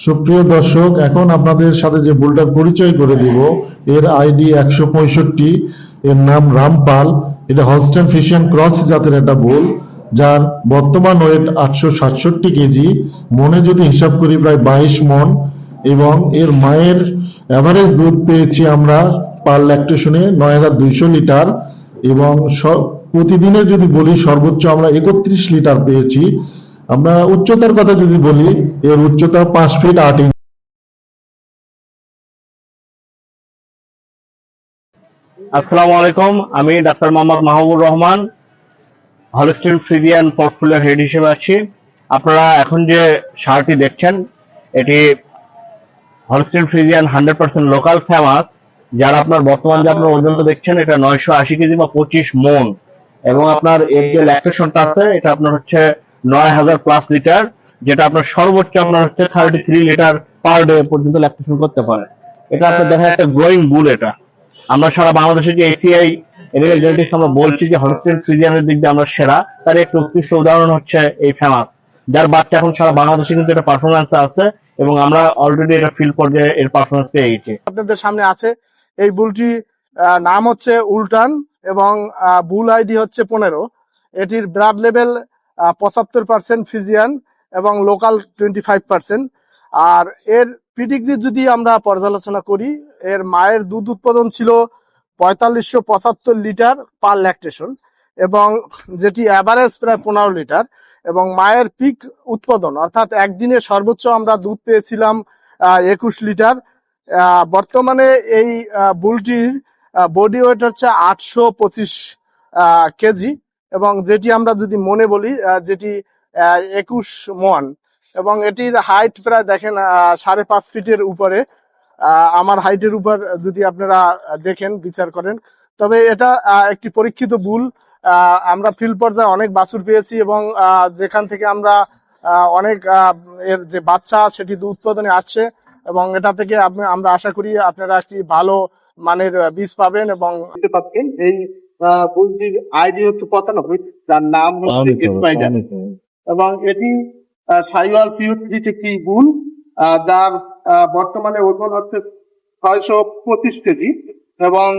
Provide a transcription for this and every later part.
সুপ্রিয় দর্শক, এখন আপনাদের সাথে যে বুলটার পরিচয় করে দিব, এর আইডি 165, এর নাম রামপাল। এটা হলস্টেইন ফ্রিজিয়ান ক্রস জাতের একটা বুল, যার বর্তমান ওয়েট 867 কেজি, মনে যদি হিসাব করি প্রায় 22 মন। এবং এর মায়ের এভারেজ দুধ পেয়েছি আমরা পার ল্যাকটেশনে 9200 লিটার, এবং প্রতিদিনের যদি বলি সর্বোচ্চ আমরা 31 লিটার পেয়েছি। আমরা উচ্চতার কথা যদি বলি, এর উচ্চতা 5 ফিট 8 ইঞ্চি। আসসালামু আলাইকুম, আমি doctor Mohammad Mahbubur Rahman, Holstein Friesian portfolio head হিসেবে আছি। আপনারা এখন যে সারটি দেখছেন, এটি হলস্টেইন ফ্রিজিয়ান 100% লোকাল ফেমাস, যার আপনার বর্তমান যে আপনার ওজনটা দেখছেন, এটা 980 কেজি বা 25 মন। এবং আপনার এর যে ল্যাকটেশনটা আছে, এটা আপনার হচ্ছে 9000 প্লাস লিটার, যেটা আপনার সর্বোচ্চ আপনার হচ্ছে 33 লিটার পার ডে পর্যন্ত ল্যাকটেশন করতে পারে। এটা আপনার দেখা একটা গ্রোয়িং বুল। এটা আমরা সারা বাংলাদেশে যে এসিআই জেনেটিক্স আমরা বলছি যে হলস্টেইন ফ্রিজিয়ানের দিক দিয়ে আমরা সেরা, তার একটি উৎকৃষ্ট উদাহরণ হচ্ছে এই ফেমাস, যার বাচ্চা এখন সারা বাংলাদেশে কিন্তু এটা পারফরমেন্স আছে, এবং আমরা অলরেডি এটা ফিল্ড পর্যায়ে এর পারফরমেন্স পেয়ে গেছি। আপনাদের সামনে আছে এই বুলটি, নাম হচ্ছে উল্টান এবং বুল আইডি হচ্ছে 15। এটির ব্লাড লেভেল 75% ফিজিয়ান এবং লোকাল 25%। আর এর পিডিগ্রি যদি আমরা পর্যালোচনা করি, এর মায়ের দুধ উৎপাদন ছিল 4575 লিটার পার ল্যাকটেশন, এবং যেটি অ্যাভারেজ প্রায় 15 লিটার। এবং মায়ের পিক উৎপাদন অর্থাৎ একদিনে সর্বোচ্চ আমরা দুধ পেয়েছিলাম 21 লিটার। বর্তমানে এই বুলটির বডি ওয়েট হচ্ছে 825 কেজি, এবং যেটি আমরা যদি মনে বলি যেটি 21 মন। এবং এটির হাইট প্রায় দেখেন 5.5 ফিটের উপরে। আমার হাইটের উপর যদি আপনারা দেখেন, বিচার করেন, তবে এটা একটি পরীক্ষিত বুল। আমরা ফিল্ড পর্যায়ে অনেক বাছুর পেয়েছি, এবং যেখান থেকে আমরা অনেক এর যে বাচ্চা সেটি দুধ উৎপাদনে আসছে, এবং এটা থেকে আমরা আশা করি আপনারা একটি ভালো মানের বীজ পাবেন। এবং দেখতে পাচ্ছেন এই বুলটির আইডি হচ্ছে 95, যার নাম হচ্ছে স্পাইডার, এবং এটি সাইওয়াল পিওর একটি বুল, যার বর্তমানে ওজন হচ্ছে 625 কেজি। এবং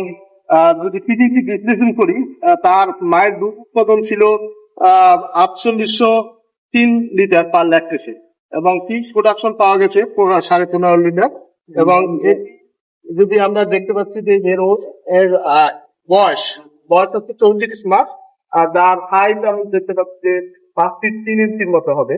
যদি পিডিগ্রি বিশ্লেষণ করি, তার মায়ের দুধ উৎপাদন ছিল 4803 লিটার পার ল্যাকটেশন, এবং পিক প্রোডাকশন পাওয়া গেছে 15.5 লিটার। এবং যদি আমরা দেখতে পাচ্ছি যে এর বয়স হচ্ছে 34 মাস, আর যার হাইট আমি দেখতে পাচ্ছি যে 5 ফিট 3 ইঞ্চির মতো হবে।